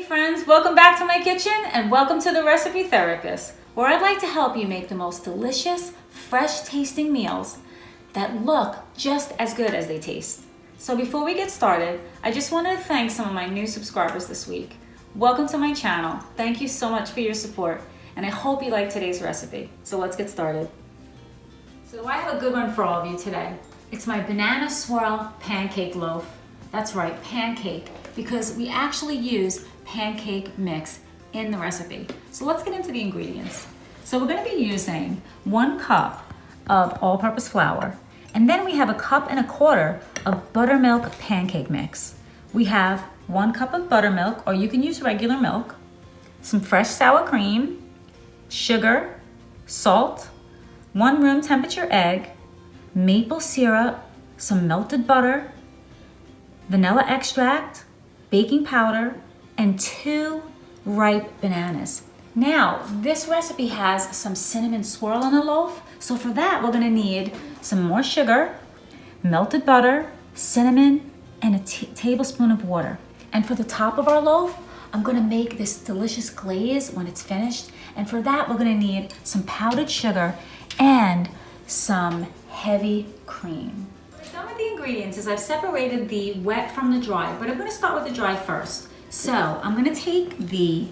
friends, welcome back to my kitchen and welcome to the Recipe Therapist, where I'd like to help you make the most delicious, fresh tasting meals that look just as good as they taste. So before we get started, I just wanted to thank some of my new subscribers this week. Welcome to my channel. Thank you so much for your support and I hope you like today's recipe. So let's get started. So I have a good one for all of you today. It's my banana swirl pancake loaf. That's right, pancake, because we actually use pancake mix in the recipe. So let's get into the ingredients. So we're gonna be using 1 cup of all-purpose flour, and then we have 1.25 cups of buttermilk pancake mix. We have 1 cup of buttermilk, or you can use regular milk, some fresh sour cream, sugar, salt, 1 room temperature egg, maple syrup, some melted butter, vanilla extract, baking powder, and 2 ripe bananas. Now, this recipe has some cinnamon swirl in the loaf, so for that we're gonna need some more sugar, melted butter, cinnamon, and a tablespoon of water. And for the top of our loaf, I'm gonna make this delicious glaze when it's finished, and for that we're gonna need some powdered sugar and some heavy cream. Some of the ingredients is I've separated the wet from the dry, but I'm going to start with the dry first. So I'm going to take the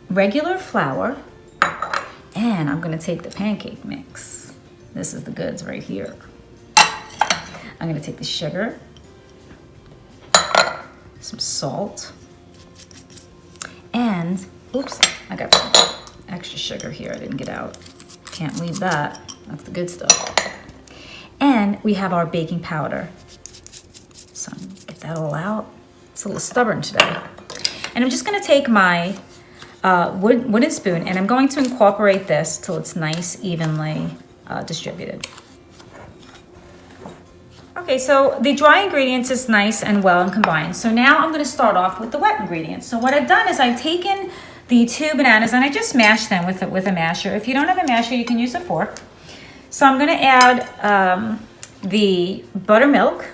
regular flour and I'm going to take the pancake mix. This is the goods right here. I'm going to take the sugar, some salt, and oops, I got some extra sugar here I didn't get out. Can't leave that. That's the good stuff. And we have our baking powder. So get that all out. It's a little stubborn today. And I'm just gonna take my wooden spoon and I'm going to incorporate this till it's nice, evenly distributed. Okay, so the dry ingredients is nice and well and combined. So now I'm gonna start off with the wet ingredients. So what I've done is I've taken the 2 bananas and I just mashed them with a masher. If you don't have a masher, you can use a fork. So I'm gonna add the buttermilk,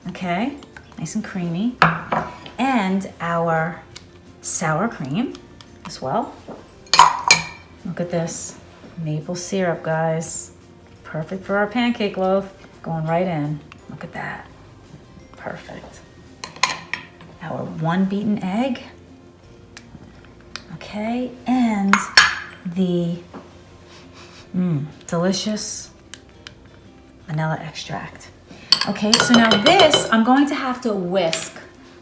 okay, nice and creamy, and our sour cream as well. Look at this, maple syrup, guys. Perfect for our pancake loaf, going right in. Look at that, perfect. Our 1 beaten egg, okay, and the delicious vanilla extract. Okay, so now this, I'm going to have to whisk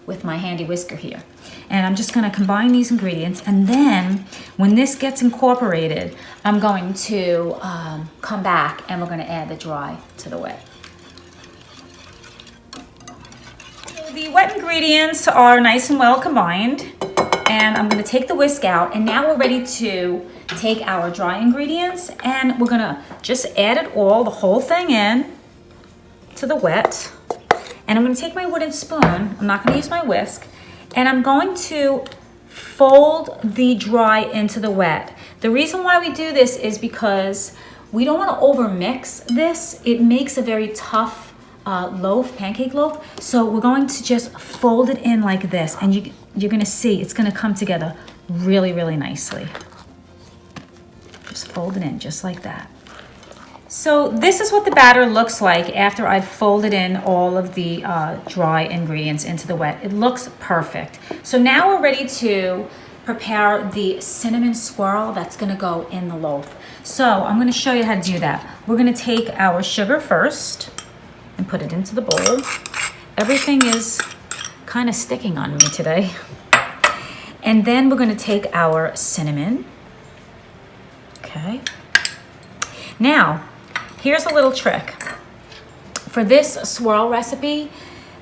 with my handy whisker here. And I'm just gonna combine these ingredients, and then when this gets incorporated, I'm going to come back and we're gonna add the dry to the wet. So the wet ingredients are nice and well combined, and I'm gonna take the whisk out, and now we're ready to take our dry ingredients and we're gonna just add it all, the whole thing in to the wet. And I'm gonna take my wooden spoon, I'm not gonna use my whisk, and I'm going to fold the dry into the wet. The reason why we do this is because we don't wanna over mix this. It makes a very tough loaf, pancake loaf. So we're going to just fold it in like this, and you're gonna see it's gonna come together really, really nicely. Just fold it in just like that. So this is what the batter looks like after I've folded in all of the dry ingredients into the wet. It looks perfect. So now we're ready to prepare the cinnamon swirl that's gonna go in the loaf. So I'm gonna show you how to do that. We're gonna take our sugar first and put it into the bowl. Everything is kind of sticking on me today. And then we're gonna take our cinnamon. Okay. Now, here's a little trick. For this swirl recipe,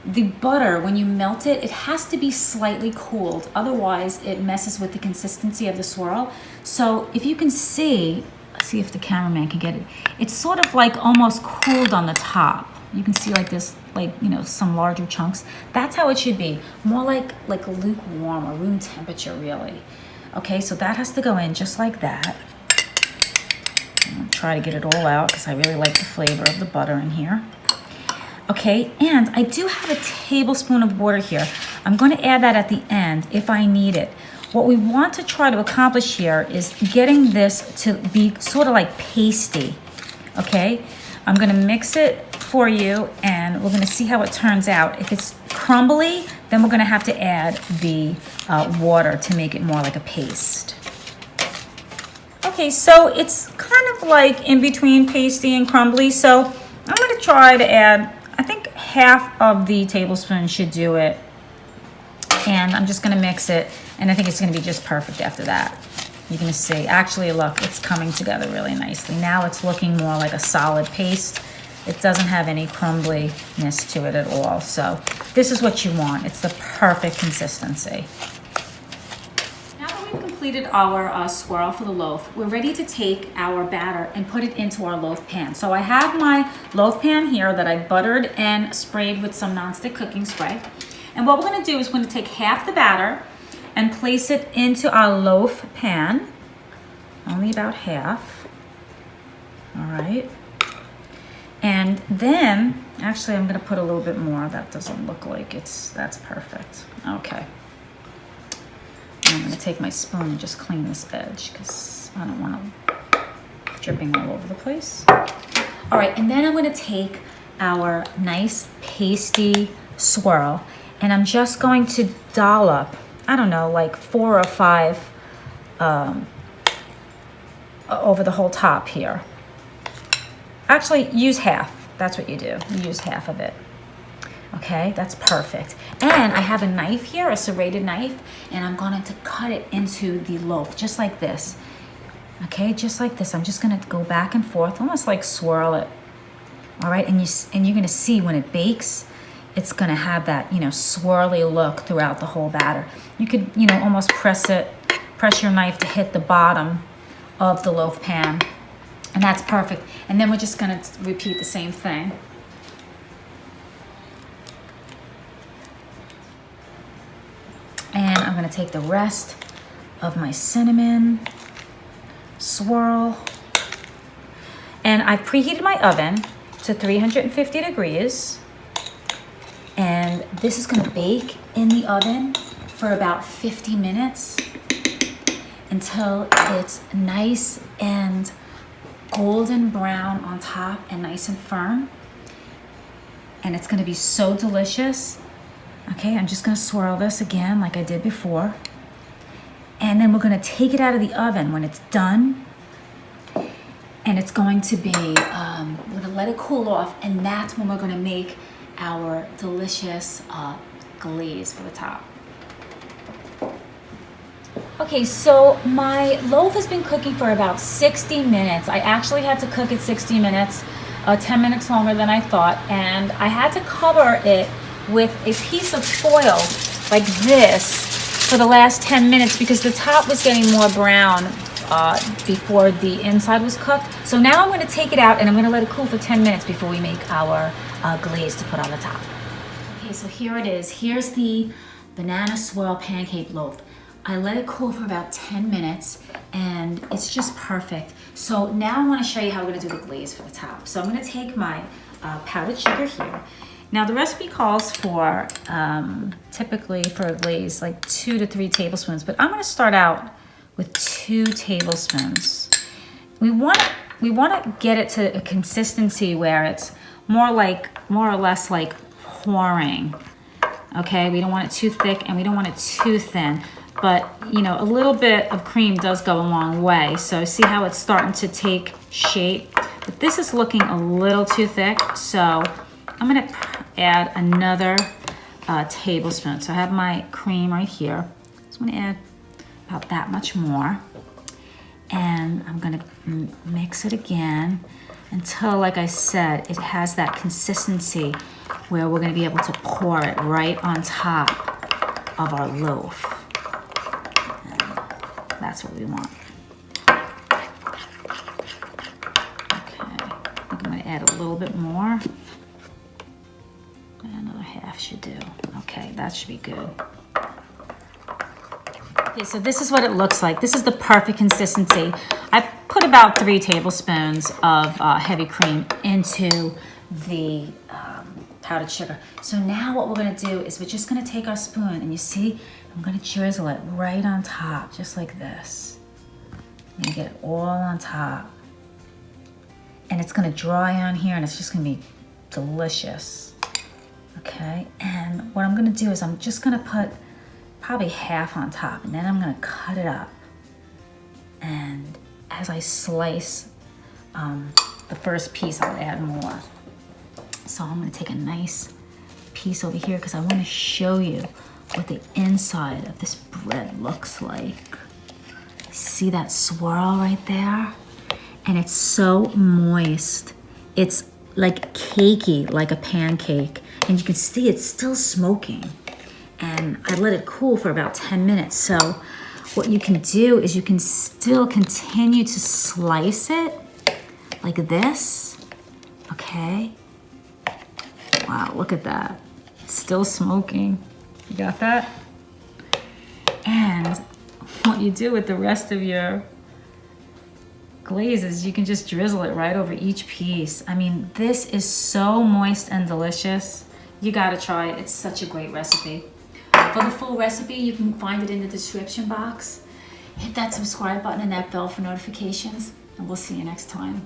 the butter, when you melt it, it has to be slightly cooled. Otherwise, it messes with the consistency of the swirl. So if you can see if the cameraman can get it, it's sort of like almost cooled on the top. You can see like this, like, you know, some larger chunks. That's how it should be. More like lukewarm or room temperature, really. Okay, so that has to go in just like that. I'm gonna try to get it all out because I really like the flavor of the butter in here. Okay, and I do have a tablespoon of water here. I'm going to add that at the end if I need it. What we want to try to accomplish here is getting this to be sort of like pasty, okay? I'm going to mix it for you, and we're going to see how it turns out. If it's crumbly, then we're going to have to add the water to make it more like a paste. Okay, so it's kind of like in between pasty and crumbly, so I'm going to try to add, I think half of the tablespoon should do it. And I'm just going to mix it, and I think it's going to be just perfect after that. You're going to see, actually, look, it's coming together really nicely. Now it's looking more like a solid paste. It doesn't have any crumbliness to it at all. So this is what you want. It's the perfect consistency. Now that we've completed our swirl for the loaf, we're ready to take our batter and put it into our loaf pan. So I have my loaf pan here that I buttered and sprayed with some nonstick cooking spray. And what we're going to do is we're going to take half the batter and place it into our loaf pan. Only about half. All right. And then, actually, I'm going to put a little bit more. That doesn't look like that's perfect. Okay. And I'm going to take my spoon and just clean this edge because I don't want them dripping all over the place. All right, and then I'm going to take our nice pasty swirl, and I'm just going to dollop, I don't know, like 4 or 5 over the whole top here. Actually, use half. That's what you do. You use half of it. Okay, that's perfect. And I have a knife here, a serrated knife, and I'm going to cut it into the loaf, just like this. Okay, just like this. I'm just going to go back and forth, almost like swirl it. All right, and you're going to see when it bakes, it's going to have that, swirly look throughout the whole batter. You could, almost press your knife to hit the bottom of the loaf pan, and that's perfect. And then we're just going to repeat the same thing. And I'm going to take the rest of my cinnamon, swirl, and I've preheated my oven to 350 degrees. And this is going to bake in the oven for about 50 minutes until it's nice and golden brown on top and nice and firm. And it's going to be so delicious. Okay, I'm just going to swirl this again like I did before. And then we're going to take it out of the oven when it's done. And it's going to be, we're going to let it cool off, and that's when we're going to make our delicious glaze for the top. Okay, so my loaf has been cooking for about 60 minutes. I actually had to cook it 60 minutes, 10 minutes longer than I thought, and I had to cover it with a piece of foil like this for the last 10 minutes because the top was getting more brown before the inside was cooked. So now I'm going to take it out and I'm going to let it cool for 10 minutes before we make our glaze to put on the top. Okay, so here it is. Here's the banana swirl pancake loaf. I let it cool for about 10 minutes and it's just perfect. So now I want to show you how we're going to do the glaze for the top. So I'm going to take my powdered sugar here. Now the recipe calls for, typically for a glaze, like 2 to 3 tablespoons, but I'm going to start out with 2 tablespoons. We want to get it to a consistency where it's more or less like pouring. Okay, we don't want it too thick and we don't want it too thin, but a little bit of cream does go a long way. So see how it's starting to take shape, but this is looking a little too thick, so I'm going to add another tablespoon. So I have my cream right here. So I'm going to add about that much more. And I'm going to mix it again until, like I said, it has that consistency where we're going to be able to pour it right on top of our loaf. And that's what we want. Okay, I think I'm going to add a little bit more. Another half should do. Okay, that should be good. Okay, so this is what it looks like. This is the perfect consistency. I put about 3 tablespoons of heavy cream into the powdered sugar. So now what we're gonna do is we're just gonna take our spoon, and you see, I'm gonna drizzle it right on top, just like this. I'm gonna get it all on top. And it's gonna dry on here, and it's just gonna be delicious. Okay, and what I'm gonna do is I'm just gonna put probably half on top, and then I'm gonna cut it up. And as I slice the first piece, I'll add more. So I'm gonna take a nice piece over here because I wanna show you what the inside of this bread looks like. See that swirl right there? And it's so moist. It's like cakey, like a pancake. And you can see it's still smoking. And I let it cool for about 10 minutes. So what you can do is you can still continue to slice it like this, okay? Wow, look at that. It's still smoking. You got that? And what you do with the rest of your glazes, you can just drizzle it right over each piece. I mean, this is so moist and delicious. You gotta try it. It's such a great recipe. For the full recipe, you can find it in the description box. Hit that subscribe button and that bell for notifications, and we'll see you next time.